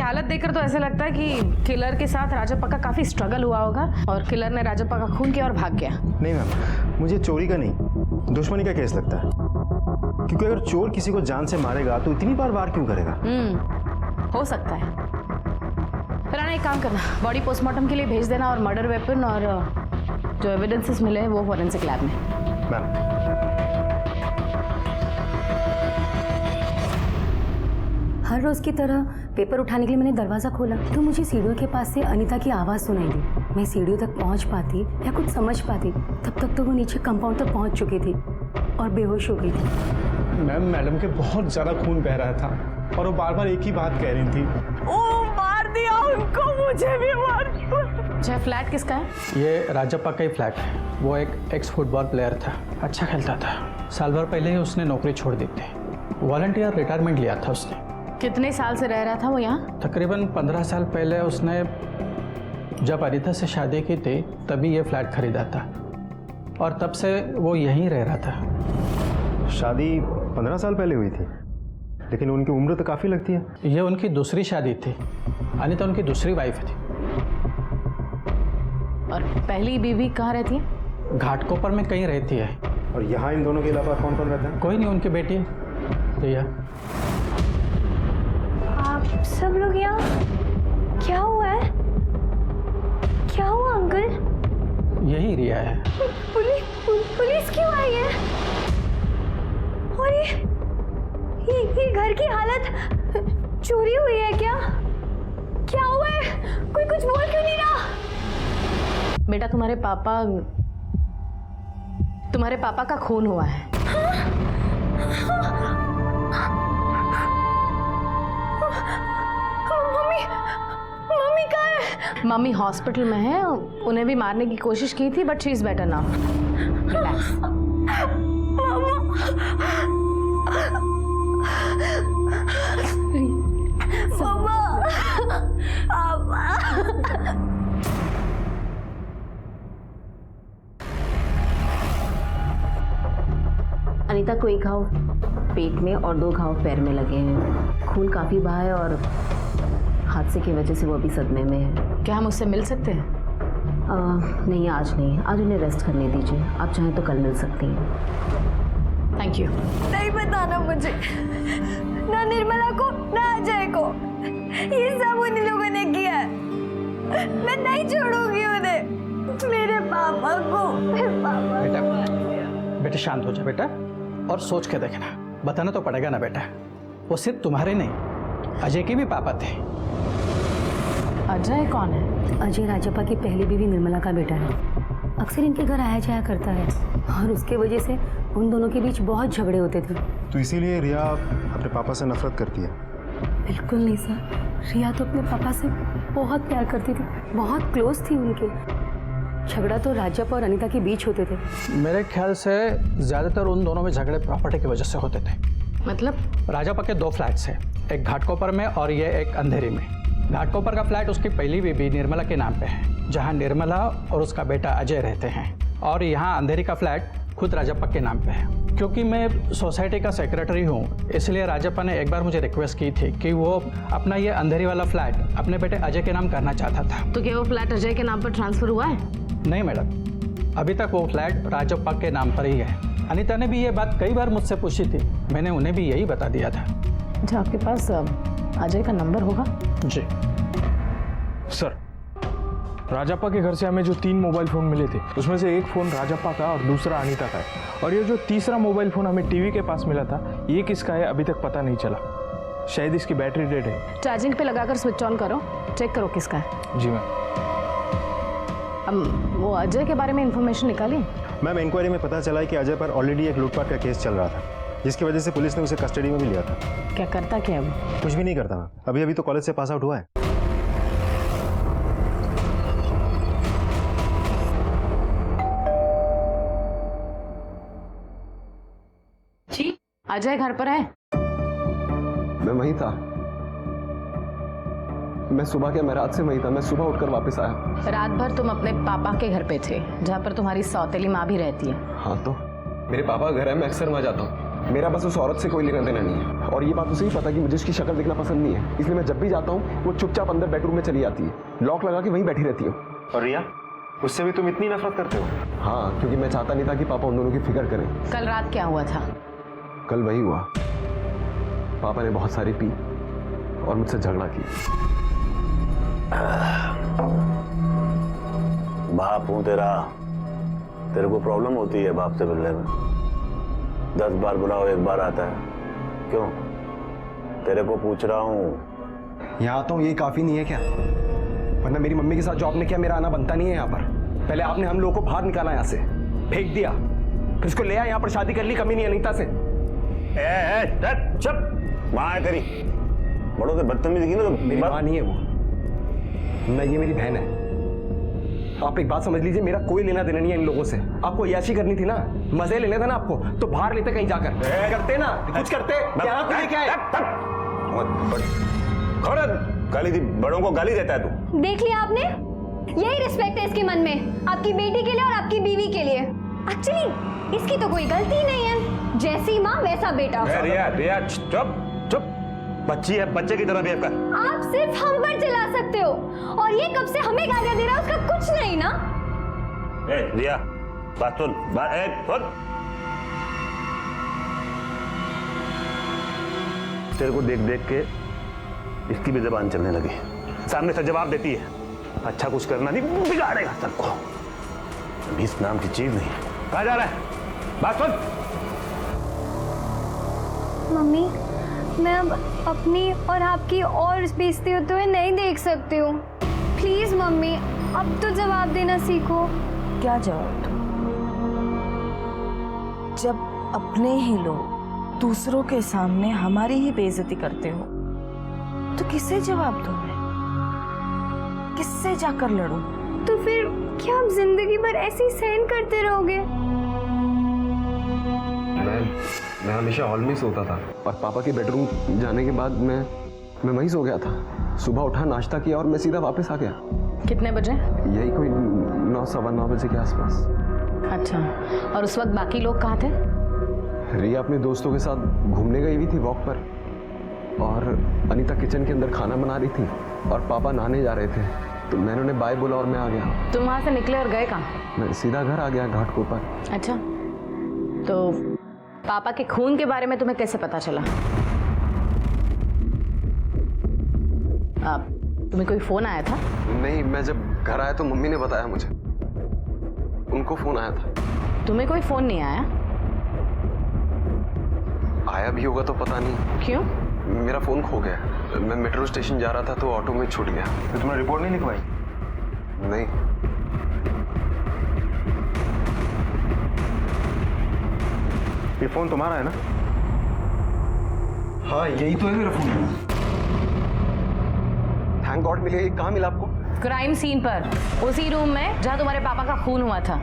हालत देखकर तो ऐसे लगता है कि किलर के साथ राजप्पा का काफी स्ट्रगल हुआ होगा और किलर ने राजप्पा का खून किया और भाग गया। नहीं मैम, मुझे चोरी का नहीं, दुश्मनी का केस लगता है। क्योंकि अगर चोर किसी को जान से मारेगा तो इतनी बार वार क्यों करेगा? हो सकता है। राणा एक काम करना, बॉडी पोस्टमार्टम के लिए भेज देना और मर्डर वेपन और जो एविडेंसेस मिले हैं वो फॉरेंसिक लैब में। मैम हर रोज की तरह पेपर उठाने के लिए मैंने दरवाजा खोला तो मुझे सीढ़ियों के पास से अनीता की आवाज़ सुनाई दी। मैं सीढ़ियों तक पहुंच पाती या कुछ समझ पाती तब तक तो वो नीचे कंपाउंड तक पहुंच चुकी थी और बेहोश हो गई थी। मैडम के बहुत ज़्यादा खून बह रहा था और वो बार बार एक ही बात कह रही थी, ओ मार दिया उनको, मुझे भी मार दिया। फ्लैट किसका है? ये राजप्पा का ही फ्लैट है। वो एक एक्स फुटबॉल प्लेयर था, अच्छा खेलता था। साल भर पहले ही उसने नौकरी छोड़ दी थी, वॉलंटियर रिटायरमेंट लिया था उसने। कितने साल से रह रहा था वो यहाँ? तकरीबन 15 साल पहले उसने जब अनीता से शादी की थी तभी ये फ्लैट खरीदा था और तब से वो यहीं रह रहा था। शादी 15 साल पहले हुई थी, लेकिन उनकी उम्र तो काफ़ी लगती है। ये उनकी दूसरी शादी थी, अनीता उनकी दूसरी वाइफ थी। और पहली बीवी कहाँ रहती है? घाटकोपर में कहीं रहती है। और यहाँ इन दोनों के अलावा कौन कौन रहता है? कोई नहीं, उनकी बेटी रिया। आप सब लोग यहाँ क्या हुआ है? क्या हुआ अंकल? यही रिया है। पुलिस क्यों आई है? और ये घर की हालत, चोरी हुई है क्या? क्या हुआ है? कोई कुछ बोल क्यों नहीं रहा? बेटा तुम्हारे पापा का खून हुआ है। मम्मी कहाँ है? मम्मी हॉस्पिटल में है, उन्हें भी मारने की कोशिश की थी but she is better now. Relax. Anita को एक घाव पेट में और 2 घाव पैर में लगे हैं। खून काफी बहा है और हादसे की वजह से वो अभी सदमे में है। क्या हम उससे मिल सकते हैं? नहीं, आज नहीं, आज उन्हें रेस्ट करने दीजिए। आप चाहें तो कल मिल सकती हैं। Thank you. नहीं बताना मुझे, ना निर्मला को ना अजय को। ये सब उन लोगों ने किया है। मैं नहीं छोड़ूंगी उन्हें। मेरे पापा को, मेरे पापा। बेटा शांत हो जा बेटा और सोच के देखना। बताना तो पड़ेगा ना बेटा, वो सिर्फ तुम्हारे नहीं अजय के भी पापा थे। अजय कौन है? अजय राजप्पा की पहली बीवी निर्मला का बेटा है। अक्सर इनके घर आया जाया करता है और उसके वजह से उन दोनों के बीच बहुत झगड़े होते थे। तो इसीलिए रिया अपने पापा से नफरत करती है? बिल्कुल नहीं सर, रिया तो अपने पापा से बहुत प्यार करती थी, बहुत क्लोज थी उनके। झगड़ा तो राजप्पा और अनीता के बीच होते थे। मेरे ख्याल से ज़्यादातर उन दोनों में झगड़े प्रॉपर्टी की वजह से होते थे। मतलब? राजप्पा के 2 फ्लैट्स हैं, एक घाटकोपर में और ये एक अंधेरी में। घाटकोपर का फ्लैट उसकी पहली बीबी निर्मला के नाम पे है, जहाँ निर्मला और उसका बेटा अजय रहते हैं। और यहाँ अंधेरी का फ्लैट खुद राजप्पा के नाम पे है। क्योंकि मैं सोसाइटी का सेक्रेटरी हूँ, इसलिए राजप्पा ने एक बार मुझे रिक्वेस्ट की थी कि वो अपना ये अंधेरी वाला फ्लैट अपने बेटे अजय के नाम करना चाहता था। तो क्या वो फ्लैट अजय के नाम पर ट्रांसफर हुआ है? नहीं मैडम, अभी तक वो फ्लैट राजप्पा के नाम पर ही है। अनीता ने भी ये बात कई बार मुझसे पूछी थी, मैंने उन्हें भी यही बता दिया था। अच्छा, आपके पास अजय का नंबर होगा? जी सर, राजप्पा के घर से हमें जो 3 मोबाइल फ़ोन मिले थे उसमें से एक फ़ोन राजप्पा का और दूसरा अनीता का है। और ये जो तीसरा मोबाइल फ़ोन हमें टीवी के पास मिला था, ये किसका है अभी तक पता नहीं चला। शायद इसकी बैटरी डेड है। चार्जिंग पे लगाकर स्विच ऑन करो, चेक करो किसका है। जी मैम। वो अजय के बारे में इंफॉर्मेशन निकाली? मैम इंक्वायरी में पता चला है कि अजय पर ऑलरेडी एक लूटपाट का केस चल रहा था, जिसकी वजह से पुलिस ने उसे कस्टडी में भी लिया था। क्या करता क्या है वो? कुछ भी नहीं करता मैम, अभी तो कॉलेज से पास आउट हुआ है। जी, अजय घर पर है? मैं वहीं था। मैं सुबह क्या, मैं रात से वहीं था। मैं सुबह उठकर वापस आया। रात भर तुम अपने पापा के घर पे थे, जहाँ पर तुम्हारी सौतेली माँ भी रहती है। हाँ तो मेरे पापा का घर है, मैं अक्सर वहाँ जाता हूँ। मेरा बस उस औरत से कोई लेना देना नहीं है, और ये बात उसे ही पता कि मुझे उसकी शक्ल देखना पसंद नहीं है, इसलिए मैं जब भी जाता हूँ वो चुपचाप अंदर बेडरूम में चली जाती है, लॉक लगा के वहीं बैठी रहती हूँ। और रिया, उससे भी तुम इतनी नफरत करते हो? हाँ, क्योंकि मैं चाहता नहीं था कि पापा उन दोनों की फिक्र करें। कल रात क्या हुआ था? कल वही हुआ, पापा ने बहुत सारी पी और मुझसे झगड़ा किया। बाप हूं तेरा, तेरे को प्रॉब्लम होती है बाप से मिलने में? 10 बार बुलाओ 1 बार आता है, क्यों? तेरे को पूछ रहा हूँ। यहाँ आता हूँ यही काफी नहीं है क्या? वरना मेरी मम्मी के साथ जो आपने किया, मेरा आना बनता नहीं है यहाँ पर। पहले आपने हम लोगों को बाहर निकाला यहाँ से, फेंक दिया, फिर उसको ले आया यहाँ पर, शादी कर ली कमी नहीं अनीता से। चुप, माँ है तेरी, बड़ों से बदतमीजी की ना तो मेरी माँ नहीं है वो, मैं, ये मेरी बहन है। आप एक बात समझ लीजिए, मेरा कोई लेना देना नहीं है इन लोगों से। आपको याशी करनी थी ना, मजे लेने थे ना आपको, तो बाहर लेते कहीं जाकर, करते ना, कुछ करते। यहाँ क्यों लेके आए? गाली दी, बड़ों को गाली देता है तू। देख लिया आपने, यही रिस्पेक्ट है इसके मन में, आपकी बेटी के लिए और आपकी बीवी के लिए। एक्चुअली इसकी तो कोई गलती नहीं है, जैसी माँ वैसा बेटा। रिया चुप चुप, बच्ची है, बच्चे की तरह बिहेव कर। आप सिर्फ हम पर चिल्ला सकते हो, और ये कब से हमें गालियां दे रहा है, उसका कुछ नहीं ना। रिया बात सुन, सुन। तेरे को देख देख के इसकी भी जबान चलने लगी, सामने से जवाब देती है। अच्छा कुछ करना नहीं, बिगाड़ेगा सबको। इस नाम की चीज नहीं। कहाँ जा रहा है? बात सुन। मम्मी, मैं अब अपनी और आपकी और बेइज्जती होते हुए नहीं देख सकती हूँ। प्लीज मम्मी, अब तो जवाब देना सीखो। क्या जवाब दूं? जब अपने ही लोग दूसरों के सामने हमारी ही बेइज्जती करते हो, तो किससे जवाब दूं मैं? किससे जाकर लड़ूं? तो फिर क्या आप जिंदगी भर ऐसे ही सहन करते रहोगे? मैं हमेशा हॉल में सोता था, और पापा के बेडरूम जाने के बाद मैं वहीं सो गया था। सुबह उठा, नाश्ता किया और मैं सीधा वापस आ गया। कितने बजे? यही कोई 9, सवा 9 बजे के आसपास। अच्छा, और उस वक्त बाकी लोग कहाँ थे? रिया अपने दोस्तों के साथ घूमने गई हुई थी वॉक पर, और अनीता किचन के अंदर खाना बना रही थी, और पापा नहाने जा रहे थे, तो मैंने उन्हें बाय बोला और मैं आ गया। तुम वहाँ से निकले और गए कहाँ? मैं सीधा घर आ गया, घाट पर। अच्छा, तो पापा के खून के बारे में तुम्हें कैसे पता चला? तुम्हें कोई फोन आया था? नहीं, मैं जब घर आया तो मम्मी ने बताया मुझे, उनको फोन आया था। तुम्हें कोई फोन नहीं आया? आया भी होगा तो पता नहीं। क्यों? मेरा फोन खो गया, मैं मेट्रो स्टेशन जा रहा था तो ऑटो में छूट गया। तो तुमने रिपोर्ट नहीं लिखवाई? नहीं। ये फोन तुम्हारा है ना? हाँ, यही तो है मेरा फोन। थैंक गॉड मिले। ये कहाँ मिला आपको? क्राइम सीन पर, उसी रूम में जहाँ तुम्हारे पापा का खून हुआ था।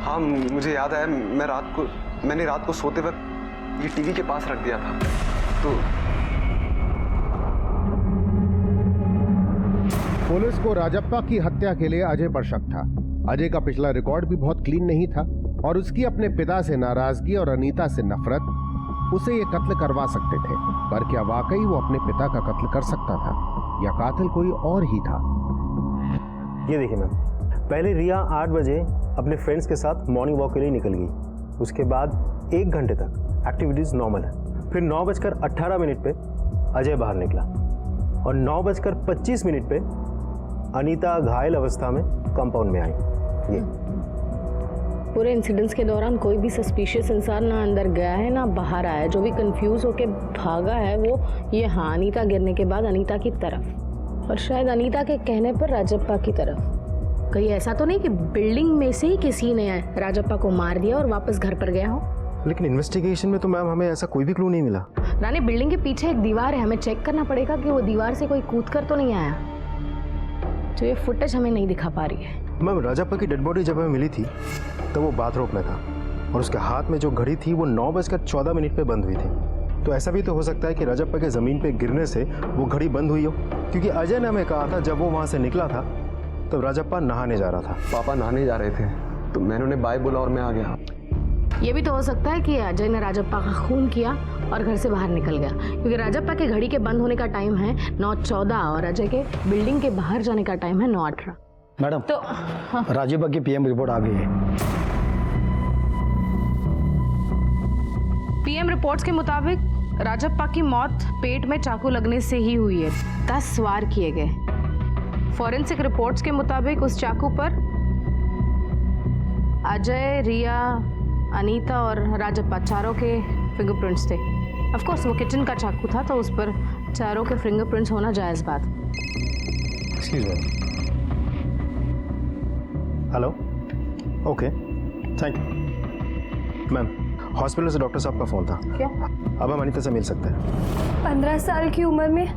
हाँ, मुझे याद आया, मैंने रात को सोते वक्त ये टीवी के पास रख दिया था, तो पुलिस को राजप्पा की हत्या के लिए अजय पर शक था। अजय का पिछला रिकॉर्ड भी बहुत क्लीन नहीं था, और उसकी अपने पिता से नाराजगी और अनीता से नफरत उसे ये कत्ल करवा सकते थे। पर क्या वाकई वो अपने पिता का कत्ल कर सकता था, या कातिल कोई और ही था? ये देखिए मैम, पहले रिया 8 बजे अपने फ्रेंड्स के साथ मॉर्निंग वॉक के लिए निकल गई। उसके बाद 1 घंटे तक एक्टिविटीज़ नॉर्मल है। फिर 9:18 पे अजय बाहर निकला, और 9:25 पे अनीता घायल अवस्था में कंपाउंड में आई। ये पूरे इंसिडेंट्स के दौरान कोई भी सस्पिशियस इंसान ना अंदर गया है ना बाहर आया है। जो भी कंफ्यूज होके भागा है वो ये हाँ, अनीता गिरने के बाद अनीता की तरफ, और शायद अनीता के कहने पर राजप्पा की तरफ। कहीं ऐसा तो नहीं कि बिल्डिंग में से ही किसी ने राजप्पा को मार दिया और वापस घर पर गया हो? लेकिन इन्वेस्टिगेशन में तो मैम हमें ऐसा कोई भी क्लू नहीं मिला। रानी, बिल्डिंग के पीछे एक दीवार है, हमें चेक करना पड़ेगा कि वो दीवार से कोई कूद कर तो नहीं आया। तो ये फुटेज हमें नहीं दिखा पा रही है। मैम, राजप्पा की डेड बॉडी जब हमें मिली थी तो वो बाथरूम में था, और उसके हाथ में जो घड़ी थी वो 9:14 पे बंद हुई थी। तो ऐसा भी तो हो सकता है कि राजप्पा के ज़मीन पे गिरने से वो घड़ी बंद हुई हो, क्योंकि अजय ने हमें कहा था जब वो वहाँ से निकला था तब राजप्पा नहाने जा रहा था। पापा नहाने जा रहे थे, तो मैंने उन्हें बाय बोला और मैं आ गया। ये भी तो हो सकता है कि अजय ने राजप्पा का खून किया और घर से बाहर निकल गया, क्योंकि राजप्पा के घड़ी के बंद होने का टाइम है 9:14 और अजय के बिल्डिंग के बाहर जाने का टाइम है 9:18। मैडम तो राजीव की पीएम रिपोर्ट आ गई है। पीएम रिपोर्ट्स के मुताबिक राजप्पा की मौत पेट में चाकू लगने से ही हुई है। 10 वार किए गए। फॉरेंसिक रिपोर्ट्स के मुताबिक उस चाकू पर अजय, रिया, अनीता और राजप्पा चारों के फिंगरप्रिंट्स थे। ऑफ कोर्स वो किचन का चाकू था, तो उस पर चारों के फिंगरप्रिंट्स होना जायज़ बात। Excuse me. Hello, okay, thank you. Ma'am, hospital से डॉक्टर साहब का फ़ोन था। क्या? अब हम अनीता से मिल सकते हैं। 15 साल की उम्र में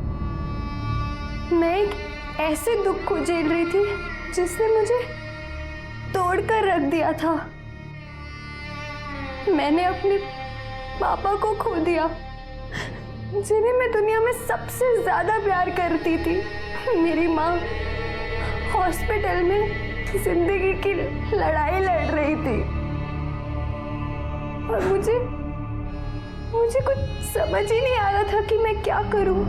मैं एक ऐसे दुख को झेल रही थी जिसने मुझे तोड़कर रख दिया था। मैंने अपने पापा को खो दिया, जिन्हें मैं दुनिया में सबसे ज्यादा प्यार करती थी। मेरी माँ हॉस्पिटल में जिंदगी की लड़ाई लड़ रही थी और मुझे कुछ समझ ही नहीं आ रहा था कि मैं क्या करूं।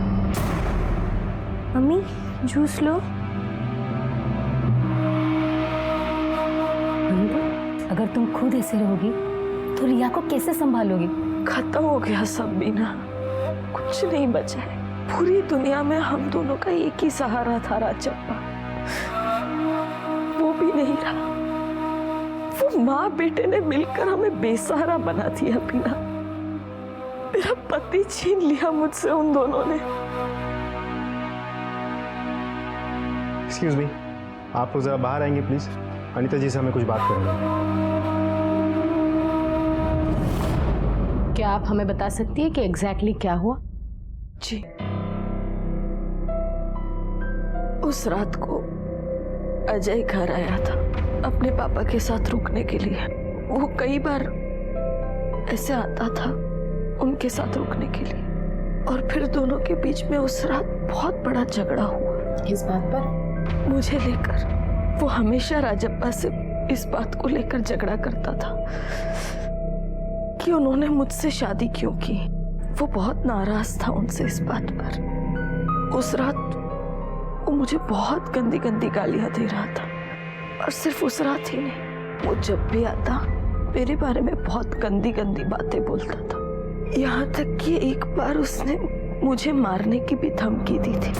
मम्मी जूस लो। अगर तुम खुद ऐसे रहोगी तो रिया को कैसे संभालोगी? खत्म हो गया सब बीना, कुछ नहीं बचा है। पूरी दुनिया में हम दोनों का एक ही सहारा था राजप्पा, वो भी नहीं रहा। वो माँ बेटे ने मिलकर हमें बेसहारा बना दिया बीना। मेरा पति छीन लिया मुझसे उन दोनों ने। एक्सक्यूज मी, आप लोग ज़रा बाहर आएंगे प्लीज़। अनीता जी से हमें कुछ बात करनी है। क्या आप हमें बता सकती है कि एग्जैक्टली क्या हुआ? जी, उस रात को अजय घर आया था अपने पापा के साथ रुकने के लिए। वो कई बार ऐसे आता था उनके साथ रुकने के लिए, और फिर दोनों के बीच में उस रात बहुत बड़ा झगड़ा हुआ। किस बात पर? मुझे लेकर। वो हमेशा राजप्पा से इस बात को लेकर झगड़ा करता था कि उन्होंने मुझसे शादी क्यों की। वो बहुत नाराज था उनसे इस बात पर। उस रात वो मुझे बहुत गंदी गंदी गालियां दे रहा था, और सिर्फ उस रात ही नहीं, वो जब भी आता मेरे बारे में बहुत गंदी गंदी बातें बोलता था। यहाँ तक कि एक बार उसने मुझे मारने की भी धमकी दी थी।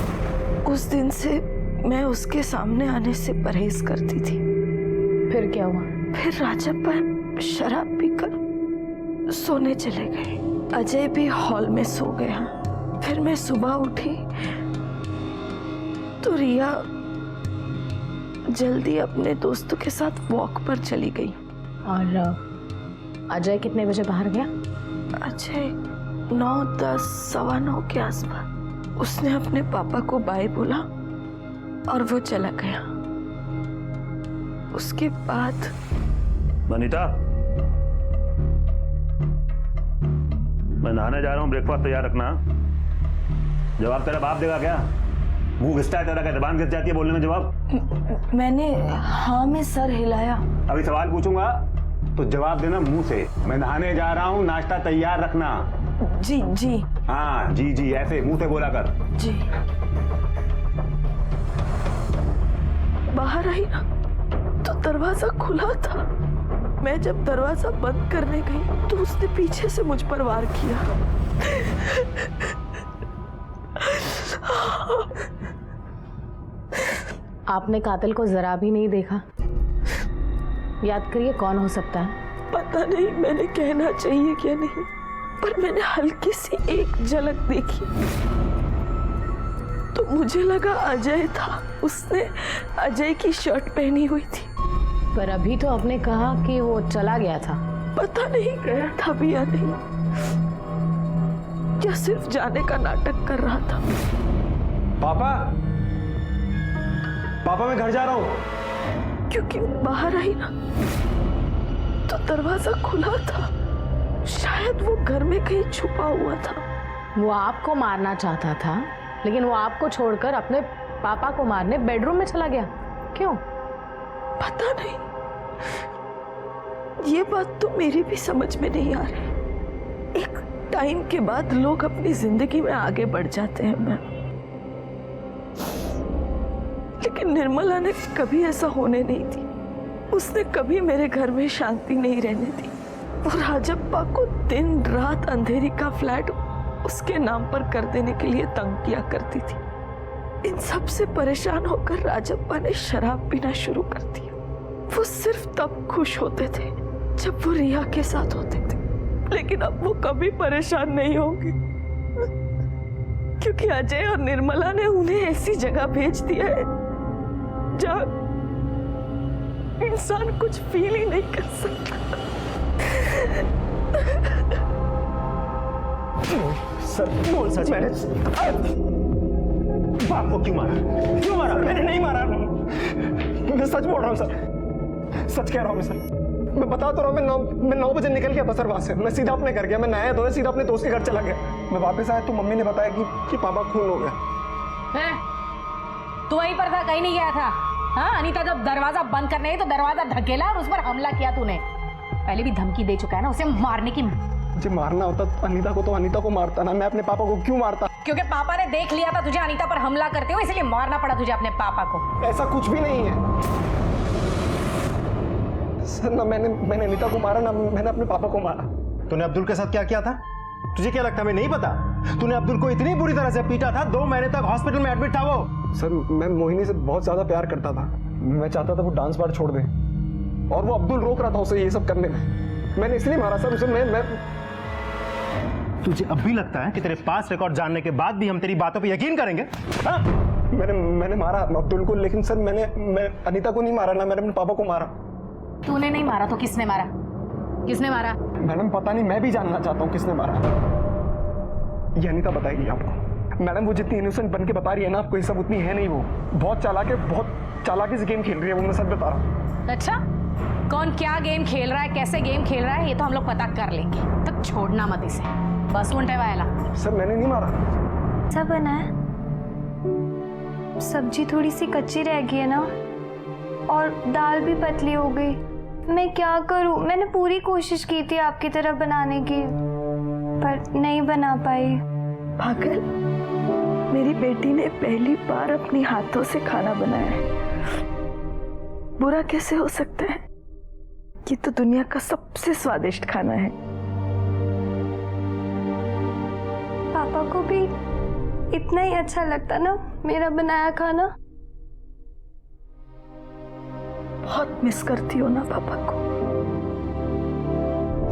उस दिन से मैं उसके सामने आने से परहेज करती थी। फिर क्या हुआ? फिर राजप्पा शराब पीकर सोने चले गए। अजय भी हॉल में सो गया। फिर मैं सुबह उठी तो रिया जल्दी अपने दोस्तों के साथ वॉक पर चली गई। और अजय कितने बजे बाहर गया? अजय 9, 10, 9:15 के आसपास। उसने अपने पापा को बाय बोला और वो चला गया। उसके बाद अनीता, मैं नहाने जा रहा हूँ, ब्रेकफास्ट तैयार रखना। जवाब तेरा बाप देगा क्या? मुंह घिसता है तेरा, क्या जबान घिस जाती है बोलने में जवाब? मैंने हाँ में सर हिलाया। अभी सवाल पूछूंगा तो जवाब देना मुंह से। मैं नहाने जा रहा हूँ, नाश्ता तैयार रखना। जी जी। हाँ जी जी, ऐसे मुंह से बोला कर। जी। बाहर आई ना तो दरवाजा खुला था। मैं जब दरवाजा बंद करने गई तो उसने पीछे से मुझ पर वार किया। आपने कातिल को जरा भी नहीं देखा? याद करिए कौन हो सकता है। पता नहीं मैंने कहना चाहिए क्या नहीं, पर मैंने हल्की सी एक झलक देखी तो मुझे लगा अजय था। उसने अजय की शर्ट पहनी हुई थी। पर अभी तो आपने कहा कि वो चला गया था। पता नहीं गया था भी या नहीं, या सिर्फ जाने का नाटक कर रहा था। पापा, पापा मैं घर जा रहा हूँ। क्योंकि बाहर आई ना तो दरवाजा खुला था। शायद वो घर में कहीं छुपा हुआ था। वो आपको मारना चाहता था, लेकिन वो आपको छोड़कर अपने पापा को मारने बेडरूम में चला गया। क्यों? पता नहीं, ये बात तो मेरी भी समझ में नहीं आ रही। एक टाइम के बाद लोग अपनी जिंदगी में आगे बढ़ जाते हैं मैम, लेकिन निर्मला ने कभी ऐसा होने नहीं दी। उसने कभी मेरे घर में शांति नहीं रहने दी। और राजप्पा को दिन रात अंधेरी का फ्लैट उसके नाम पर कर देने के लिए तंग किया करती थी। इन सब से परेशान होकर राजप्पा ने शराब पीना शुरू कर दिया। वो सिर्फ तब खुश होते थे जब वो रिया के साथ होते थे, लेकिन अब वो कभी परेशान नहीं होंगे क्योंकि अजय और निर्मला ने उन्हें ऐसी जगह भेज दिया है जहां इंसान कुछ फील ही नहीं कर सकता। सर बोल सच मैंने बाप को क्यों मारा? क्यों मारा? मैंने नहीं मारा, मैं सच बोल रहा हूँ सर, सच कह रहा हूँ मैं सर। मैं बता तो रहा हूँ, मैं 9 बजे निकल गया बसर वहां से। मैं सीधा अपने घर गया, मैं नहाया धोया सीधा अपने दोस्त के घर चला गया। मैं वापस आया तो मम्मी ने बताया कि पापा खून हो गया। हैं? तू वहीं पर था, कहीं नहीं गया था? हाँ, अनीता जब दरवाजा बंद करने गई तो दरवाजा धकेला और उस पर हमला किया तूने। पहले भी धमकी दे चुका है ना उसे मारने की। मुझे मारना होता तो अनीता को मारता ना, मैं अपने पापा को क्यों मारता? क्योंकि पापा ने देख लिया था तुझे अनीता पर हमला करते हुए, इसलिए मारना पड़ा तुझे अपने पापा को। ऐसा कुछ भी नहीं है सर, ना मैंने अनीता को मारा ना मैंने अपने पापा को मारा। तूने अब्दुल के साथ क्या किया था? तुझे क्या लगता है मैं नहीं पता? तूने अब्दुल को इतनी बुरी तरह से पीटा था, 2 महीने तक हॉस्पिटल में एडमिट था वो। सर मैं मोहिनी से बहुत ज्यादा प्यार करता था। मैं चाहता था वो डांस बार छोड़ दे और वो अब्दुल रोक रहा था उसे ये सब करने में। मैंने इसलिए मारा सर उसे। मैं तुझे अब भी लगता है कि तेरे पास रिकॉर्ड जानने के बाद भी हम तेरी बातों पे यकीन करेंगे? हाँ? मैंने मारा अब्दुल को, लेकिन सर मैं अनीता को नहीं मारा ना मैंने अपने पापा को मारा। तूने नहीं मारा तो किसने मारा? किसने मारा? मैडम पता नहीं, मैं भी जानना चाहता हूँ किसने मारा। ये अनीता बताएगी आपको। मैडम वो जितनी इनोसेंट बन के बता रही है ना आपको, ये सब उतनी है नहीं। वो बहुत चालाकी से गेम खेल रही है, वो मैं सच बता रहा हूँ। अच्छा, कौन क्या गेम खेल रहा है, कैसे गेम खेल रहा है, ये तो हम लोग पता कर लेंगे। तो छोड़ना मत इसे, बस उल्टे वाला। सर मैंने नहीं मारा। अच्छा बना है, सब्जी थोड़ी सी कच्ची रह गई है ना, और दाल भी पतली हो गई। मैं क्या करूं? मैंने पूरी कोशिश की थी आपकी तरह बनाने की, पर नहीं बना पाई। पागल, मेरी बेटी ने पहली बार अपने हाथों से खाना बनाया है। बुरा कैसे हो सकता है? ये तो दुनिया का सबसे स्वादिष्ट खाना है। पापा को भी इतना ही अच्छा लगता ना मेरा बनाया खाना। बहुत मिस करती हो ना पापा को,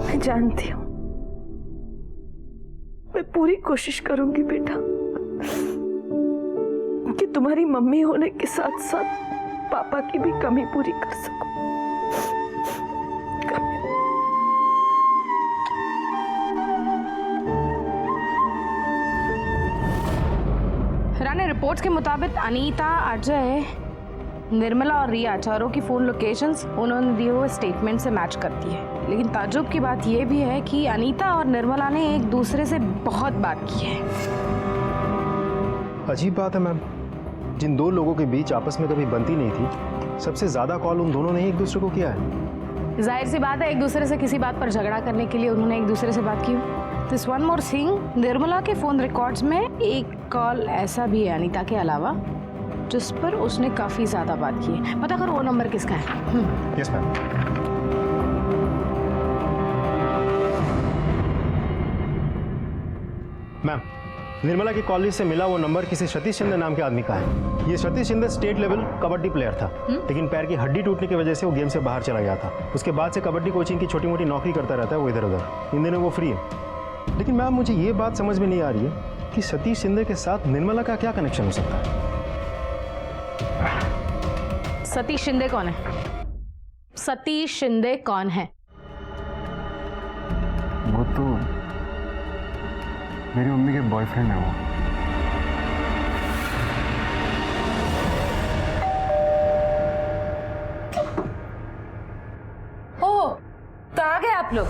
मैं जानती हूँ। मैं पूरी कोशिश करूंगी बेटा कि तुम्हारी मम्मी होने के साथ साथ पापा की भी कमी पूरी कर सकूं। रानी, रिपोर्ट्स के मुताबिक अनीता, अजय, निर्मला और रिया चारों की फ़ोन लोकेशंस उन्होंने दिए हुए स्टेटमेंट से मैच करती है। लेकिन ताज्जुब की बात यह भी है कि अनीता और निर्मला ने एक दूसरे से बहुत बात की है। अजीब बात है मैम, जिन 2 लोगों के बीच आपस में कभी बनती नहीं थी, सबसे ज़्यादा कॉल उन दोनों ने ही एक दूसरे को किया है। जाहिर सी बात है, एक दूसरे से किसी बात पर झगड़ा करने के लिए उन्होंने एक दूसरे से बात की। This one more thing, Nirmala के फ़ोन रिकॉर्ड्स में एक कॉल ऐसा भी है अनीता के अलावा जिस पर उसने काफ़ी ज़्यादा बात की है। पता करो वो नंबर किसका है। Yes ma'am. मैम, निर्मला की कॉल लिस्ट से मिला वो नंबर किसी सतीश शिंदे नाम के आदमी का है। ये Satish Shinde state level kabaddi player था, लेकिन पैर की हड्डी टूटने की वजह से वो गेम से बाहर चला गया था। उसके बाद से कबड्डी कोचिंग की छोटी मोटी नौकरी करता रहता है वो इधर उधर। इन दिनों वो फ्री है। लेकिन मैम मुझे ये बात समझ में नहीं आ रही है कि सतीश शिंदे के साथ निर्मला का क्या कनेक्शन हो सकता है। सतीश शिंदे कौन है? सतीश शिंदे कौन है? वो तो मेरी मम्मी के बॉयफ्रेंड है। वो ओह, तो आ गए आप लोग।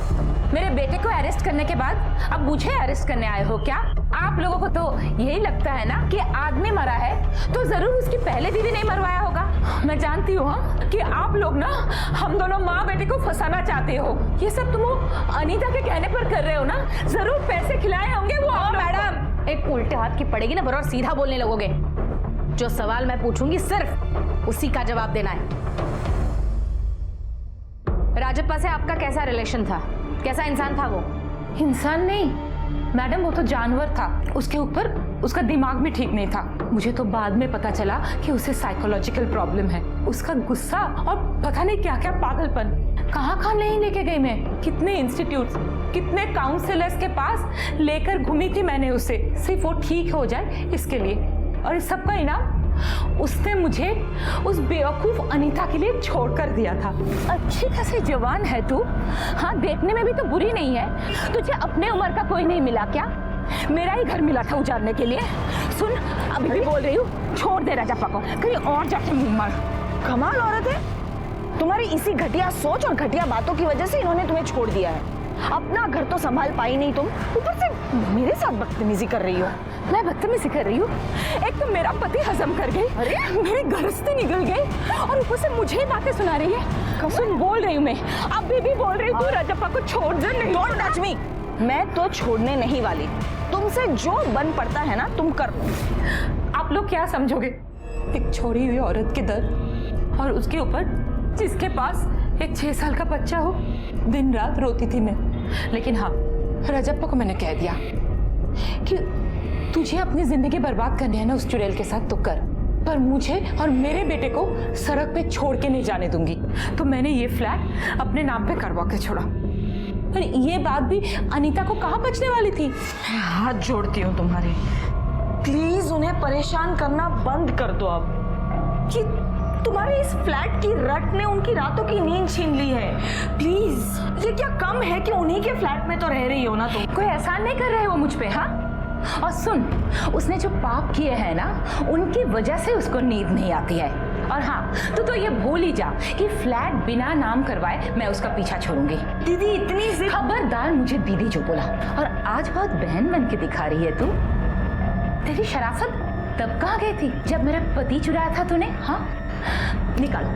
मेरे बेटे को अरेस्ट करने के बाद अब मुझे अरेस्ट करने आए हो क्या? आप लोगों को तो यही लगता है ना कि आदमी मरा है तो जरूर उसकी पहले बीवी नहीं मरवाया होगा। मैं जानती हूँ कि आप लोग ना हम दोनों माँ बेटे को फंसाना चाहते हो। ये सब तुम वो अनीता के कहने पर कर रहे हो ना। जरूर पैसे खिलाए होंगे वो। मैडम एक उल्टे हाथ की पड़ेगी ना, बराबर सीधा बोलने लगोगे। जो सवाल मैं पूछूंगी सिर्फ उसी का जवाब देना है। राजप्पा से आपका कैसा रिलेशन था? कैसा इंसान था वो? इंसान नहीं मैडम, वो तो जानवर था। उसके ऊपर उसका दिमाग भी ठीक नहीं था। मुझे तो बाद में पता चला कि उसे साइकोलॉजिकल प्रॉब्लम है। उसका गुस्सा और पता नहीं क्या क्या पागलपन कहाँ कहाँ नहीं लेके गई मैं। कितने इंस्टीट्यूट्स, कितने काउंसलर्स के पास लेकर घूमी थी मैंने उसे, सिर्फ वो ठीक हो जाए इसके लिए। और इस सब का इनाम उसने मुझे उस बेवकूफ अनीता के लिए छोड़कर दिया था। अच्छी खासी जवान है तू, हाँ देखने में भी तो बुरी नहीं है। तुझे अपने उम्र का कोई नहीं मिला क्या? मेरा ही घर मिला था उजाड़ने के लिए। सुन अभी भी बोल रही हूँ, छोड़ दे राजप्पा को, कहीं और जाके मुंह मार। कमाल औरत है तुम्हारी। इसी घटिया सोच और घटिया बातों की वजह से इन्होंने तुम्हें छोड़ दिया है। अपना घर तो संभाल पाई नहीं तुम, ऊपर से मेरे साथ बदतमीजी कर रही हो। मैं बदतमीजी कर रही हूँ? एक तो मेरा पति हजम कर गई, अरे मेरी गृहस्थी निकल गई, और ऊपर से मुझे बातें सुना रही है। सुन बोल रही हूँ मैं, अभी भी बोल रही हूँ, तू राजप्पा को छोड़ दे। नहीं डोंट टच मी। मैं तो छोड़ने नहीं वाली। तुमसे जो बन पड़ता है ना तुम कर लो। आप लोग क्या समझोगे एक छोड़ी हुई औरत के दर्द, और उसके ऊपर जिसके पास एक 6 साल का बच्चा हो। दिन रात रोती थी मैं, लेकिन हाँ राजप्पा को मैंने कह दिया कि तुझे अपनी जिंदगी बर्बाद करनी है ना उस चुड़ैल के साथ तो कर, पर मुझे और मेरे बेटे को सड़क पे छोड़ के नहीं जाने दूंगी। तो मैंने ये फ्लैट अपने नाम पे करवा के छोड़ा। पर ये बात भी अनीता को कहाँ बचने वाली थी। हाथ जोड़ती हूँ तुम्हारे, प्लीज उन्हें परेशान करना बंद कर दो अब। कि तुम्हारे इस फ्लैट की रट ने उनकी रातों की नींद छीन ली है। प्लीज ये क्या कम है कि उन्हीं के फ्लैट में तो रह रही हो ना तुम। कोई एहसान नहीं कर रहे हो मुझ पे, हाँ? और सुन, उसने जो पाप किए हैं ना उनकी वजह से उसको नींद नहीं आती है। और हाँ तू तो ये भूल ही जा कि फ्लैट बिना नाम करवाए मैं उसका पीछा छोड़ूंगी। दीदी इतनी जिद। खबरदार मुझे दीदी जो बोला। और आज बहुत बहन बन के दिखा रही है तू। तेरी शराफत तब कहाँ गई थी जब मेरा पति चुराया था तूने? हाँ निकल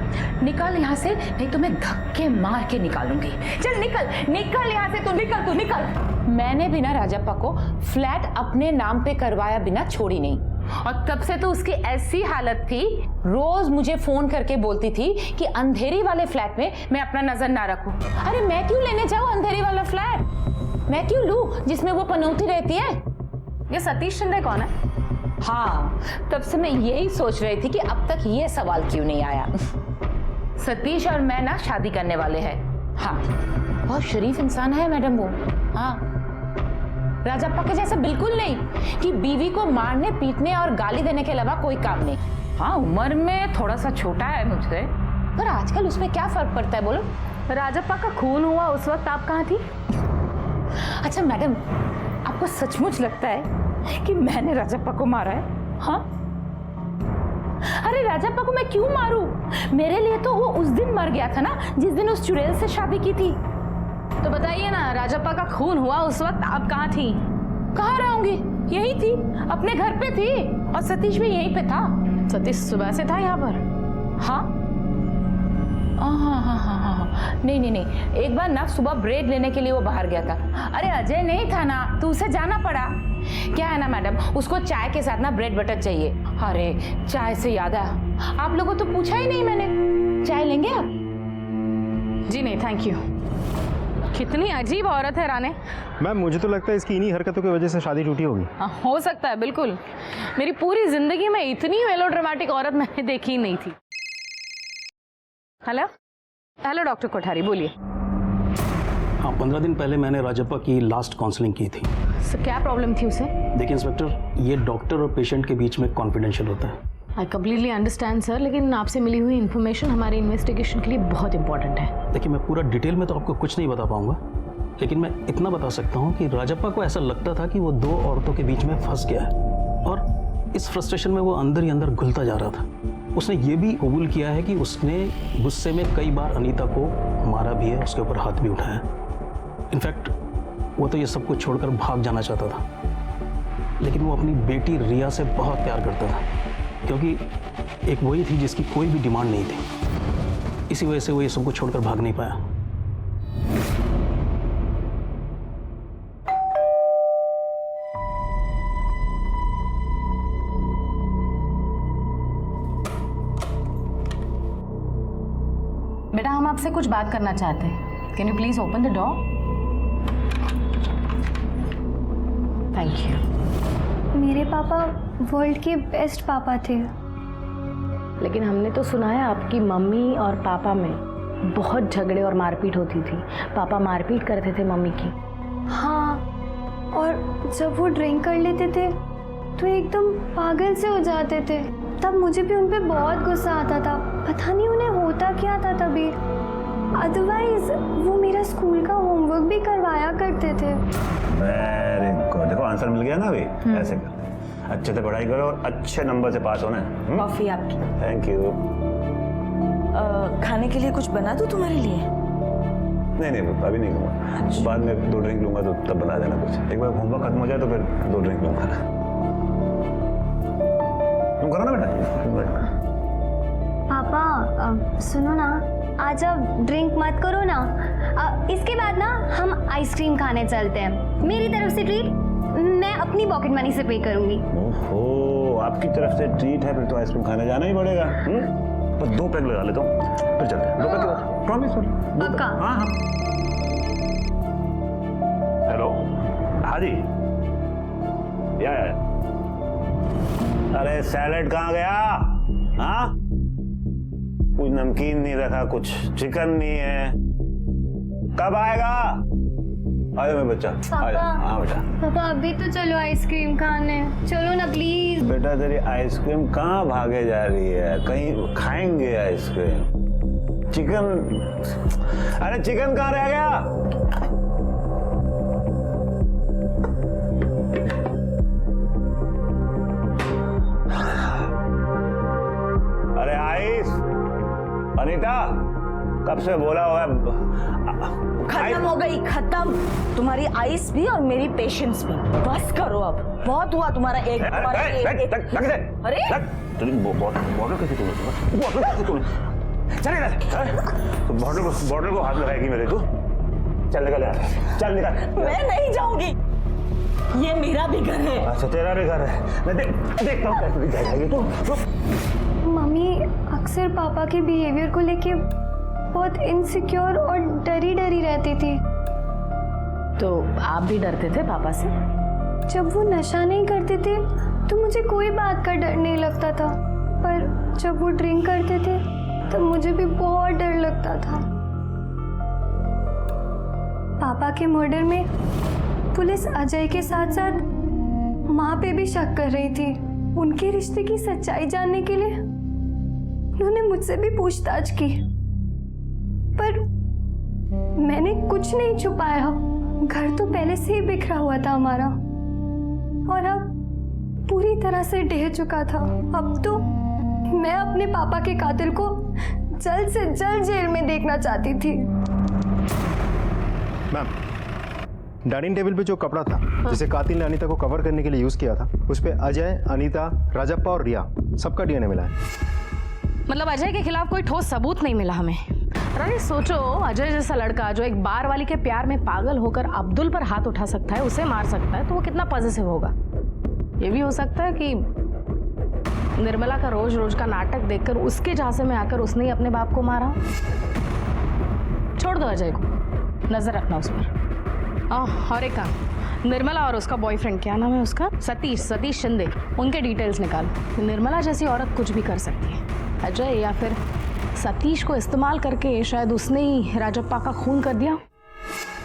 निकल यहाँ से, नहीं तो मैं धक्के मार के निकालूंगी। चल निकल निकल यहाँ से, तू निकल। मैंने बिना राजप्पा को फ्लैट अपने नाम पे करवाया बिना छोड़ी नहीं। और तब से तो उसकी ऐसी हालत थी, रोज मुझे फोन करके बोलती थी कि अंधेरी वाले फ्लैट में मैं अपना नजर ना रखूं। अरे मैं क्यों लेने जाऊं अंधेरी वाला फ्लैट? मैं क्यों लूं जिसमें वो पनौती रहती है? ये सतीश शिंदे कौन है? हाँ तब से मैं यही सोच रही थी कि अब तक ये सवाल क्यों नहीं आया। सतीश और मैं ना शादी करने वाले हैं। हाँ बहुत शरीफ इंसान है मैडम वो। हाँ राजप्पा के जैसा बिल्कुल नहीं कि बीवी को मारने पीटने और गाली देने के अलावा कोई काम नहीं। हाँ उम्र में थोड़ा सा छोटा है मुझसे, पर आजकल उसमें क्या फर्क पड़ता है बोलो? राजप्पा का खून हुआ उस वक्त आप कहाँ थी? अच्छा मैडम, आपको सचमुच लगता है कि मैंने राजप्पा को मारा है? हाँ अरे राजप्पा को मैं क्यों मारूं? मेरे लिए तो वो उस दिन मर गया था ना जिस दिन उस चुड़ैल से शादी की थी। तो बताइए ना, राजप्पा का खून हुआ उस वक्त आप कहाँ थी? कहाँ रहूंगी, यही थी, अपने घर पे थी। और सतीश भी यहीं पे था। सतीश सुबह से था यहाँ पर? हाँ हाँ, नहीं, एक बार ना सुबह ब्रेड लेने के लिए वो बाहर गया था। अरे अजय नहीं था ना, तो उसे जाना पड़ा। क्या है ना मैडम, उसको चाय के साथ ना ब्रेड बटर चाहिए। अरे चाय से याद आया, आप लोगों को तो पूछा ही नहीं मैंने, चाय लेंगे आप? जी नहीं थैंक यू। कितनी अजीब औरत है राने। मैम मुझे तो लगता है इसकी इन्हीं हरकतों की वजह से शादी टूटी होगी। हो सकता है, बिल्कुल। मेरी पूरी जिंदगी में इतनी मेलोड्रामेटिक औरत मैंने देखी ही नहीं थी। हेलो डॉक्टर कोठारी, बोलिए। हाँ 15 दिन पहले मैंने राजप्पा की लास्ट काउंसलिंग की थी। सर क्या प्रॉब्लम थी उसे? देखिए इंस्पेक्टर, ये डॉक्टर और पेशेंट के बीच में कॉन्फिडेंशियल होता है। आई कम्प्लीटली अंडरस्टैंड सर, लेकिन आपसे मिली हुई इन्फॉर्मेशन हमारे इन्वेस्टिगेशन के लिए बहुत इंपॉर्टेंट है। देखिए मैं पूरा डिटेल में तो आपको कुछ नहीं बता पाऊंगा, लेकिन मैं इतना बता सकता हूँ कि राजप्पा को ऐसा लगता था कि वो 2 औरतों के बीच में फंस गया है, और इस फ्रस्ट्रेशन में वो अंदर ही अंदर घुलता जा रहा था। उसने ये भी कबूल किया है कि उसने गुस्से में कई बार अनीता को मारा भी है, उसके ऊपर हाथ भी उठाया। इनफैक्ट वो तो ये सब कुछ छोड़कर भाग जाना चाहता था। लेकिन वो अपनी बेटी रिया से बहुत प्यार करता था, क्योंकि एक वही थी जिसकी कोई भी डिमांड नहीं थी। इसी वजह से वो ये सबको छोड़कर भाग नहीं पाया। बेटा, हम आपसे कुछ बात करना चाहते हैं। Can you please open the door? Thank you. मेरे पापा वर्ल्ड के बेस्ट पापा थे। लेकिन हमने तो सुना है आपकी मम्मी और पापा में बहुत झगड़े और मारपीट होती थी। पापा मारपीट करते थे मम्मी की। हाँ, और जब वो ड्रिंक कर लेते थे तो एकदम पागल से हो जाते थे। तब मुझे भी उन पे बहुत गुस्सा आता था। पता नहीं उन्हें होता क्या था तभी। अदरवाइज वो मेरा स्कूल का होमवर्क भी करवाया करते थे। Very good. देखो आंसर मिल गया ना अभी। ऐसे करते हैं, अच्छे से पढ़ाई करो और अच्छे नंबर से पास होना है। कॉफी आपकी। Thank you. खाने के लिए कुछ बना दूं तुम्हारे लिए? नहीं अभी नहीं लूँगा, बाद में 2 ड्रिंक लूँगा तो तब बना देना कुछ। एक बार होमवर्क खत्म हो जाए तो फिर 2 ड्रिंक लूँगा। तुम करो ना बेटा। पापा सुनो ना, आज अब ड्रिंक मत करो ना। इसके बाद ना हम आइसक्रीम खाने चलते हैं। मेरी तरफ से ट्रीट मैं अपनी पॉकेट मनी से पे करूंगी। ओहो, आपकी तरफ से ट्रीट है, फिर तो आइसक्रीम खाने जाना ही पड़ेगा। बस 2 पैक लगा लेता हूँ, फिर चलते हैं। 2 पैक प्रॉमिस? पक्का? हाँ। हेलो, हाँ जी। या अरे सैलेड कहाँ गया? हाँ, कुछ नमकीन नहीं रखा, कुछ चिकन नहीं है। कब आएगा? आया मैं बच्चा। आया। हाँ बेटा। पापा अभी तो चलो आइसक्रीम खाने, चलो ना प्लीज। बेटा तेरी आइसक्रीम कहाँ भागे जा रही है? कहीं खाएंगे आइसक्रीम। चिकन, अरे चिकन कहाँ रह गया? अरे आइस, अनीता कब से बोला हुआ है। खत्म हो गई, खत्म। तुम्हारी आइस भी और मेरी पेशेंस भी। बस करो अब, बहुत हुआ तुम्हारा एक। अरे बॉटल कैसे तूने बॉटल को हाथ लगाएगी मेरे? तू चल निकल यार, चल निकल। मैं नहीं जाऊंगी, ये मेरा भी घर है। अच्छा तेरा भी घर है, मैं देखता हूँ कैसे जाएगी तू। मम्मी अक्सर पापा के बिहेवियर को लेके बहुत इनसिक्योर और डरी डरी रहती थी। तो आप भी डरते थे पापा से? जब वो नशा नहीं करते थे तो मुझे कोई बात का डर नहीं लगता था, पर जब वो ड्रिंक करते थे तब मुझे भी बहुत डर लगता था। पापा के मर्डर में पुलिस अजय के साथ साथ माँ पे भी शक कर रही थी। उनके रिश्ते की सच्चाई जानने के लिए उन्होंने मुझसे भी पूछताछ की, पर मैंने कुछ नहीं छुपाया। घर तो पहले से ही बिखरा हुआ था हमारा, और अब पूरी तरह से ढह चुका था। अब तो मैं अपने पापा के कातिल को जल्द से जल्द जेल में देखना चाहती थी। मैम, डाइनिंग टेबल पे जो कपड़ा था जिसे कातिल ने अनीता को कवर करने के लिए यूज किया था, उस पे अजय, अनीता, राजप्पा और रिया सबका डीएनए मिला है। मतलब अजय के खिलाफ कोई ठोस सबूत नहीं मिला हमें। अरे सोचो, अजय जैसा लड़का जो एक बार वाली के प्यार में पागल होकर अब्दुल पर हाथ उठा सकता है, उसे मार सकता है, तो वो कितना पॉजिटिव होगा। ये भी हो सकता है कि निर्मला का रोज रोज का नाटक देखकर उसके झांसे में आकर उसने ही अपने बाप को मारा। छोड़ दो अजय को, नजर रखना उस पर। और एक काम, निर्मला और उसका बॉयफ्रेंड, क्या नाम है उसका, सतीश शिंदे, उनके डिटेल्स निकालो। निर्मला जैसी औरत कुछ भी कर सकती है। अजय या फिर सतीश को इस्तेमाल करके शायद उसने ही राजप्पा का खून कर दिया।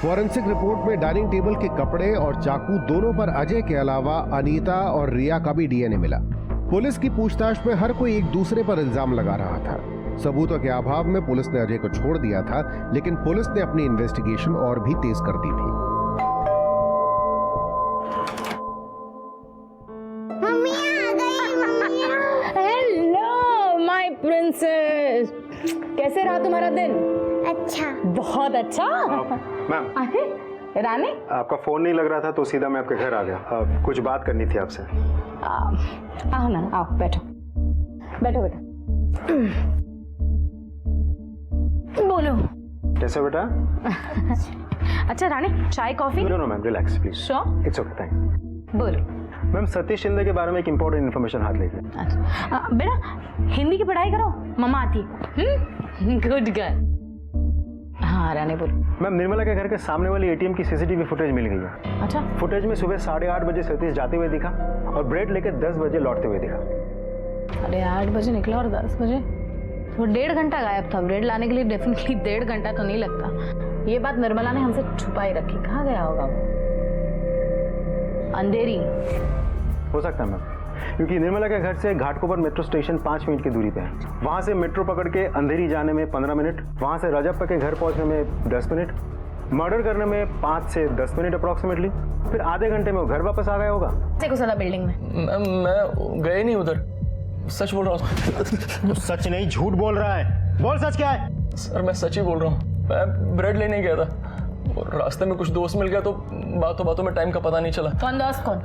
फॉरेंसिक रिपोर्ट में डाइनिंग टेबल के कपड़े और चाकू दोनों पर अजय के अलावा अनीता और रिया का भी डीएनए मिला। पुलिस की पूछताछ में हर कोई एक दूसरे पर इल्जाम लगा रहा था। सबूतों के अभाव में पुलिस ने अजय को छोड़ दिया था, लेकिन पुलिस ने अपनी इन्वेस्टिगेशन और भी तेज कर दी थी। हेलो माय प्रिंसेस, कैसे रहा तुम्हारा दिन? अच्छा। बहुत अच्छा। मैम, रानी आपका फ़ोन नहीं लग रहा था तो सीधा मैं आपके घर आ गया। कुछ बात करनी थी आपसे। आओ ना, आओ बैठो बैठो बेटा। बोलो। कैसे बेटा? अच्छा रानी, चाय coffee? No ma'am, relax please. Sure? It's okay, thanks. बोलो। मैम, सतीश शिंदे के बारे में एक इंपॉर्टेंट इन्फॉर्मेशन हाथ लेके। अच्छा बेटा, हिंदी की पढ़ाई करो, मम्मा आती है। Good girl. हाँ रानी बोलो। मैम, निर्मला के घर के सामने वाली एटीएम की सीसीटीवी फुटेज मिल गई है। अच्छा। फुटेज में सुबह 8:30 बजे सतीश जाते हुए दिखा और ब्रेड लेकर 10 बजे लौटते हुए दिखा। 8:30 बजे निकला और 10 बजे? वो 1.5 घंटा गायब था। ब्रेड लाने के लिए डेफिनेटली 1.5 घंटा तो नहीं लगता। ये बात निर्मला ने हमसे छुपाई रखी। कहाँ गया होगा वो? अंधेरी हो सकता है मैम, क्योंकि निर्मला के घर से घाटकोपर मेट्रो स्टेशन 5 मिनट की दूरी पे है। वहाँ से मेट्रो पकड़ के अंधेरी जाने में 15 मिनट, वहाँ से राजप्पा के घर पहुँचने में 10 मिनट, मर्डर करने में 5 से 10 मिनट अप्रॉक्सीमेटली, फिर आधे घंटे में वो घर वापस आ गया होगा। घुसा बिल्डिंग में? मैं गए नहीं उधर, सच बोल रहा हूँ। सच नहीं, झूठ बोल रहा है। बोल सच क्या है? सर मैं सच ही बोल रहा हूँ। मैं ब्रेड लेने गया था और रास्ते में कुछ दोस्त मिल गया तो बातों बातों में टाइम का पता नहीं चला। कौन दोस्त? कौन?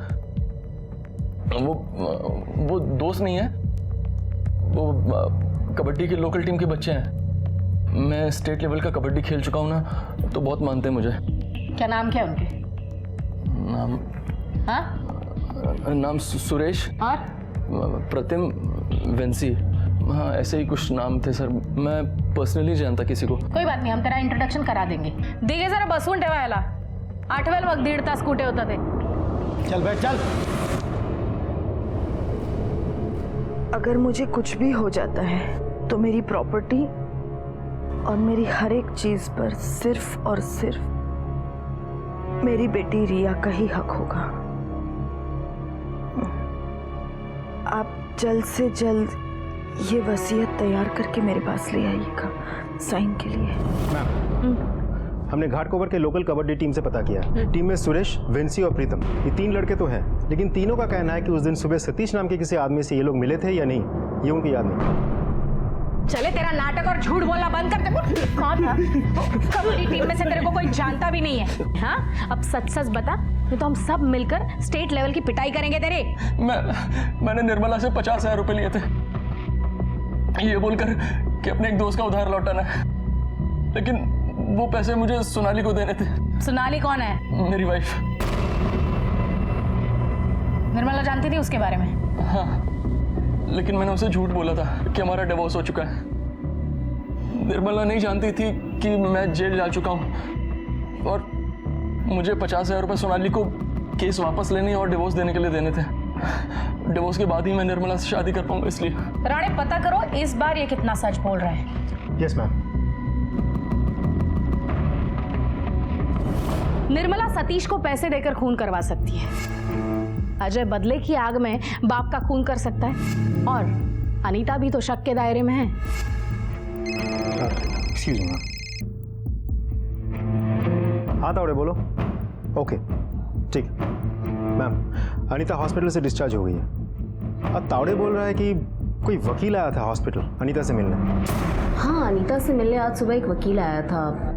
वो दोस्त नहीं है, वो कबड्डी की लोकल टीम के बच्चे हैं। मैं स्टेट लेवल का कबड्डी खेल चुका हूँ ना, तो बहुत मानते हैं मुझे। क्या नाम क्या उनके? नाम? हाँ? नाम सुरेश और प्रतिम वेंसी, हाँ ऐसे ही कुछ नाम थे सर। मैं पर्सनली जानता किसी को। कोई बात नहीं, हम तेरा इंट्रोडक्शन करा देंगे। दिगे जरा बसून ठेवायला 8 वक्त 1.5 तास कुठे होता ते? चल बैठ, चल। अगर मुझे कुछ भी हो जाता है तो मेरी प्रॉपर्टी और मेरी हर एक चीज पर सिर्फ और सिर्फ मेरी बेटी रिया का ही हक होगा। आप जल्द से जल्द ये वसीयत तैयार करके मेरे पास ले आइएगा साइन के लिए। मैम, हमने घाटकोपर के लोकल कबड्डी टीम से पता किया। टीम में सुरेश, वेंसी और प्रीतम, ये 3 लड़के तो हैं, लेकिन तीनों का कहना है कि उस दिन सुबह सतीश नाम के किसी आदमी से ये लोग मिले थे या नहीं, ये उनको याद नहीं। चले तेरा नाटक और झूठ बोलना बंद कर दे। कौन था? कबड्डी टीम में से तेरे को कोई जानता भी नहीं है। हाँ, अब सच सच बता, नहीं तो हम सब मिलकर स्टेट लेवल की पिटाई करेंगे तेरे। मैंने निर्मला से 50,000 रुपए लिए थे, ये बोलकर कि अपने एक दोस्त का उधार लौटाना है, लेकिन वो पैसे मुझे सोनाली को देने थे। सोनाली कौन है? मेरी वाइफ। निर्मला जानती थी उसके बारे में? हाँ, लेकिन मैंने उसे झूठ बोला था कि हमारा डिवोर्स हो चुका है। निर्मला नहीं जानती थी कि मैं जेल जा चुका हूँ और मुझे 50,000 रुपए सोनाली को केस वापस लेने और डिवोर्स देने के लिए देने थे। डिवोर्स के बाद ही मैं निर्मला से शादी कर पाऊंगा, इसलिए। राणे, पता करो इस बार ये कितना सच बोल रहा है। Yes ma'am. निर्मला सतीश को पैसे देकर खून करवा सकती है, अजय बदले की आग में बाप का खून कर सकता है, और अनीता भी तो शक के दायरे में है। Excuse me. हाँ तावड़े बोलो। ओके ठीक। मैम, अनीता हॉस्पिटल से डिस्चार्ज हो गई है। अब तावड़े बोल रहा है कि कोई वकील आया था हॉस्पिटल अनीता से मिलने। हाँ, अनीता से मिलने आज सुबह एक वकील आया था।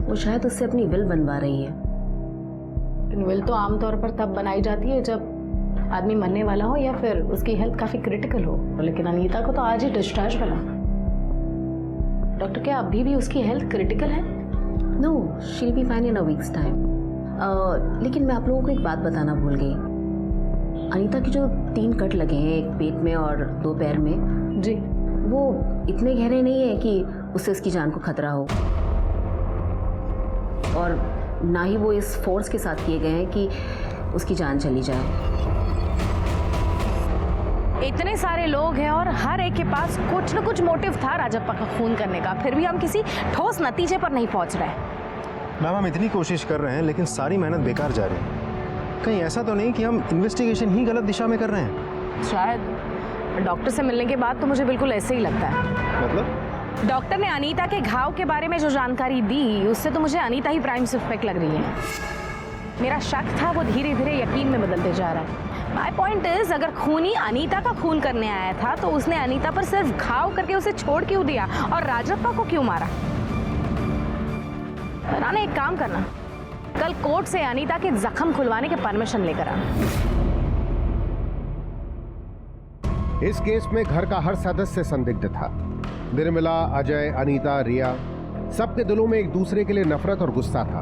वो शायद उससे अपनी विल बनवा रही है। विल तो आमतौर पर तब बनाई जाती है जब आदमी मरने वाला हो या फिर उसकी हेल्थ काफी क्रिटिकल हो, लेकिन अनीता को तो आज ही डिस्चार्ज मिला। डॉक्टर, क्या अभी भी उसकी हेल्थ क्रिटिकल है? No, she will be fine in a week's time. लेकिन मैं आप लोगों को एक बात बताना भूल गई। अनीता की जो 3 कट लगे हैं, एक पेट में और 2 पैर में जी, वो इतने गहरे नहीं है कि उससे उसकी जान को खतरा हो, और ना ही वो इस फोर्स के साथ किए गए हैं कि उसकी जान चली जाए। इतने सारे लोग हैं और हर एक के पास कुछ न कुछ मोटिव था राजप्पा का खून करने का, फिर भी हम किसी ठोस नतीजे पर नहीं पहुंच रहे। मैम, हम इतनी कोशिश कर रहे हैं लेकिन सारी मेहनत बेकार जा रही है। कहीं ऐसा तो नहीं कि हम इन्वेस्टिगेशन ही गलत दिशा में कर रहे हैं? शायद डॉक्टर से मिलने के बाद तो मुझे बिल्कुल ऐसे ही लगता है। मतलब? डॉक्टर ने अनीता के घाव के बारे में जो जानकारी दी, उससे तो मुझे अनीता ही प्राइम सस्पेक्ट लग रही है। मेरा शक था वो धीरे धीरे यकीन में बदलते जा रहा है। माय पॉइंट इज, अगर खूनी अनीता का खून करने आया था तो उसने अनीता पर सिर्फ घाव करके उसे छोड़ क्यों दिया और राजप्पा को क्यों मारा? राणा, एक काम करना, कल कोर्ट से अनीता के जख्म खुलवाने के परमिशन लेकर आना। इस केस में घर का हर सदस्य संदिग्ध था। निर्मला, अजय, अनीता, रिया, सबके दिलों में एक दूसरे के लिए नफरत और गुस्सा था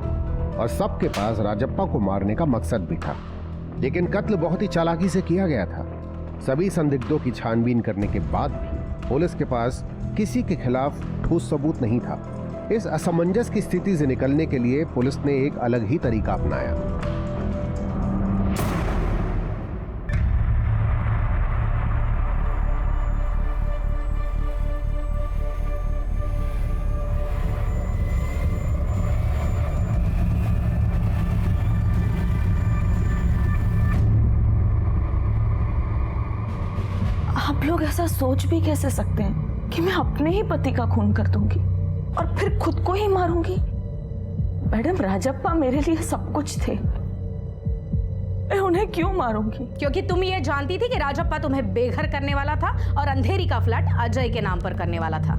और सबके पास राजप्पा को मारने का मकसद भी था। लेकिन कत्ल बहुत ही चालाकी से किया गया था। सभी संदिग्धों की छानबीन करने के बाद भी पुलिस के पास किसी के खिलाफ ठोस सबूत नहीं था। इस असमंजस की स्थिति से निकलने के लिए पुलिस ने एक अलग ही तरीका अपनाया। आप लोग ऐसा सोच भी कैसे सकते हैं कि मैं अपने ही पति का खून कर दूंगी और फिर खुद को ही मारूंगी? मैडम, राजप्पा मेरे लिए सब कुछ थे। मैं उन्हें क्यों मारूंगी? क्योंकि तुम ये जानती थी कि राजप्पा तुम्हें बेघर करने वाला था और अंधेरी का फ्लैट अजय के नाम पर करने वाला था।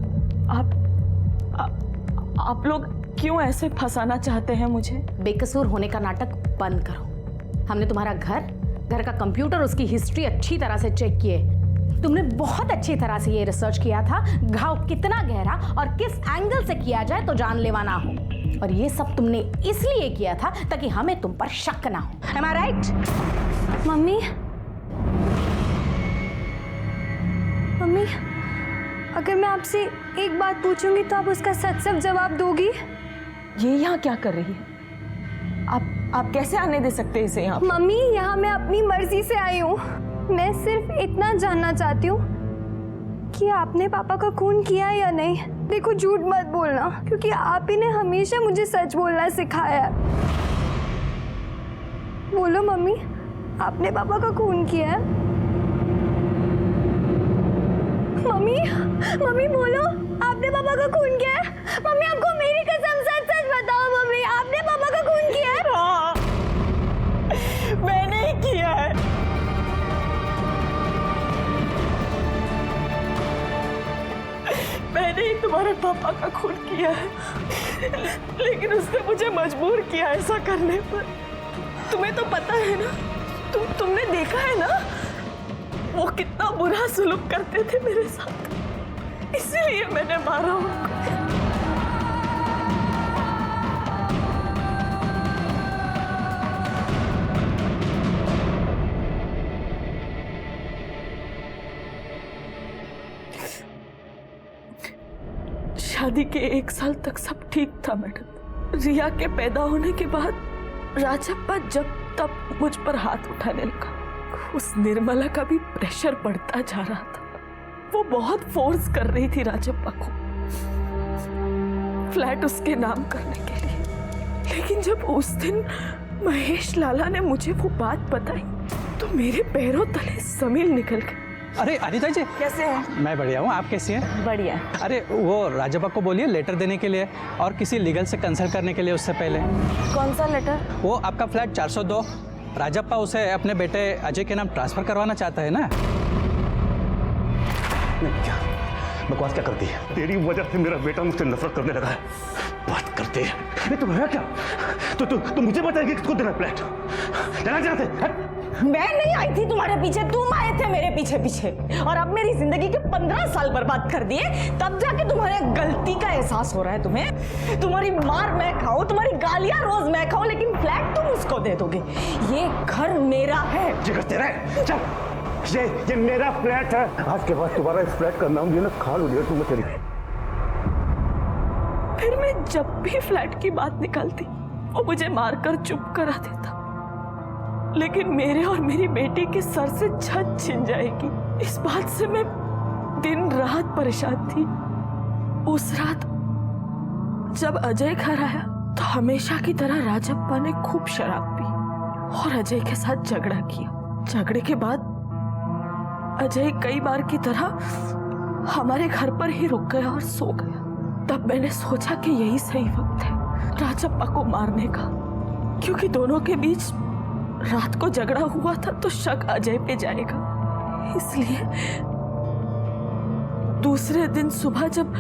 आप लोग क्यों ऐसे फंसाना चाहते हैं मुझे? बेकसूर होने का नाटक बंद करो। हमने तुम्हारा घर का कंप्यूटर, उसकी हिस्ट्री अच्छी तरह से चेक किए। तुमने बहुत अच्छी तरह से ये रिसर्च किया था घाव कितना गहरा और किस एंगल से किया जाए तो जानलेवा ना हो, और ये सब तुमने इसलिए किया था ताकि हमें तुम पर शक ना हो। Am I right? Mummy, mummy, अगर मैं आपसे एक बात पूछूंगी तो आप उसका सच जवाब दोगी? ये यहाँ क्या कर रही है? आप कैसे आने दे सकते हैं इसे यहाँ? मम्मी, यहाँ मैं अपनी मर्जी से आई हूँ। मैं सिर्फ इतना जानना चाहती हूँ कि आपने पापा का खून किया या नहीं। देखो, झूठ मत बोलना, क्योंकि आप ही ने हमेशा मुझे सच बोलना सिखाया है। बोलो मम्मी, आपने पापा का खून किया है? मम्मी, मम्मी बोलो, आपने पापा का खून किया है? मम्मी, आपको मेरी कसम सच सच बताओ मम्मी, आपने पापा का खून किया है? हाँ, मैंने ही किया है। मैंने ही तुम्हारे पापा का खून किया है, लेकिन उसने मुझे मजबूर किया ऐसा करने पर। तुम्हें तो पता है ना, तुमने देखा है ना वो कितना बुरा सलूक करते थे मेरे साथ, इसलिए मैंने मारा उनको। शादी के 1 साल तक सब ठीक था मैडम। रिया के पैदा होने के बाद राजप्पा जब तब मुझ पर हाथ उठाने लगा। उस निर्मला का भी प्रेशर बढ़ता जा रहा था। वो बहुत फोर्स कर रही थी राजप्पा को फ्लैट उसके नाम करने के लिए। लेकिन जब उस दिन महेश लाला ने मुझे वो बात बताई तो मेरे पैरों तले जमीन निकल गई। अरे अनीता जी, कैसे हैं? मैं बढ़िया हूँ, आप कैसी हैं? बढ़िया। अरे वो राजप्पा को बोलिए लेटर देने के लिए और किसी लीगल से कंसल्ट करने के लिए उससे पहले। कौन सा लेटर? वो आपका फ्लैट 402, राजप्पा उसे अपने बेटे अजय के नाम ट्रांसफर करवाना चाहता है ना। नहीं, क्या बकवास क्या करती है? तेरी वजह से मेरा बेटा मुझसे नफरत करने लगा है। बात करते हैं। नहीं तुम है क्या? तो मुझे बताएगी किसको देना फ्लैट? जाना चाहते? मैं नहीं आई थी तुम्हारे पीछे, तुम आए थे मेरे पीछे पीछे, और अब मेरी जिंदगी के 15 साल बर्बाद कर दिए। तब जाके तुम्हारे गलती का एहसास हो रहा है तुम्हें। तुम्हारी मार मैं खाऊं, तुम्हारी गालियां रोज मैं खाऊं, लेकिन फ्लैट तुम उसको दे दोगे। ये घर मेरा है। ये घर तेरा है? चल, ये मेरा फ्लैट है। आज के बाद तुम्हारा इस फ्लैट का नाम ये ना खाल उड़िया तुम तेरी। फिर मैं जब भी फ्लैट की बात निकलती वो मुझे मारकर चुप करा देता, लेकिन मेरे और मेरी बेटी के सर से छत छिन जाएगी, इस बात से मैं दिन रात परेशान थी। उस रात जब अजय घर आया तो हमेशा की तरह राजप्पा ने खूब शराब पी और अजय के साथ झगड़ा किया। झगड़े के बाद अजय कई बार की तरह हमारे घर पर ही रुक गया और सो गया। तब मैंने सोचा कि यही सही वक्त है राजप्पा को मारने का, क्योंकि दोनों के बीच रात को झगड़ा हुआ था तो शक अजय पे जाएगा। इसलिए दूसरे दिन सुबह जब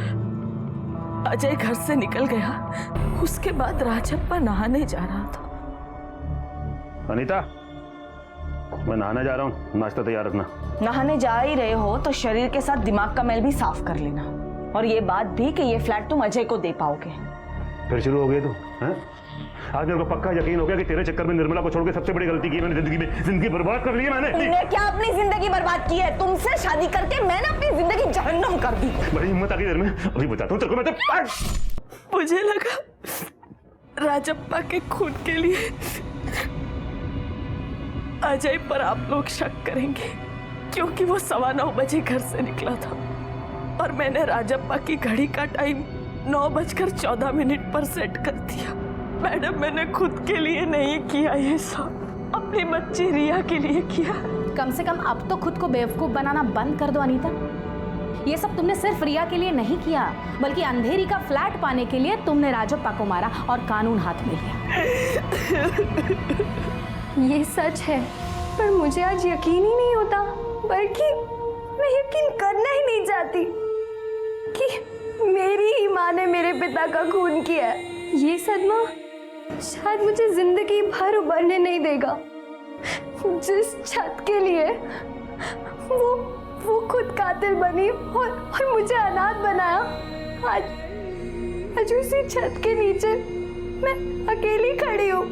अजय घर से निकल गया, उसके बाद राजप्पा नहाने जा रहा था। अनीता, मैं नहाने जा रहा हूँ, नाश्ता तैयार रखना। नहाने जा ही रहे हो तो शरीर के साथ दिमाग का मैल भी साफ कर लेना, और ये बात भी कि ये फ्लैट तुम अजय को दे पाओगे। फिर शुरू हो गई तू, हैं? आज मेरे को पक्का यकीन हो गया कि तेरे चक्कर में निर्मला को छोड़ के सबसे बड़ी गलती की मैंने जिंदगी में। जिंदगी बर्बाद कर ली है मैंने। तुमने क्या अपनी जिंदगी बर्बाद की है? तुमसे शादी करके मैंने अपनी जिंदगी जहन्नम कर दी। बड़ी हिम्मत आ गई देर में, अभी बताता हूँ तेरे को मैं। मुझे लगा राजप्पा के खून के लिए अजय पर आप लोग शक करेंगे, क्योंकि वो 9:15 बजे घर से निकला था और मैंने राजप्पा की घड़ी का टाइम 9:14 पर सेट कर दिया। मैडम, मैंने खुद के लिए नहीं किया ये सब, अपनी बच्ची रिया के लिए किया। कम से कम अब तो खुद को बेवकूफ बनाना बंद कर दो अनीता। ये सब तुमने सिर्फ रिया के लिए नहीं किया, बल्कि अंधेरी का फ्लैट पाने के लिए तुमने राजप्पा को मारा और कानून हाथ में लिया। ये सच है, पर मुझे आज यकीन ही नहीं होता, बल्कि मैं यकीन करना ही नहीं चाहती कि मेरी ही माँ ने मेरे पिता का खून किया है। ये सदमा शायद मुझे जिंदगी भर उभरने नहीं देगा। जिस छत के लिए वो खुद कातिल बनी और मुझे अनाथ बनाया, आज उसी छत के नीचे मैं अकेली खड़ी हूँ।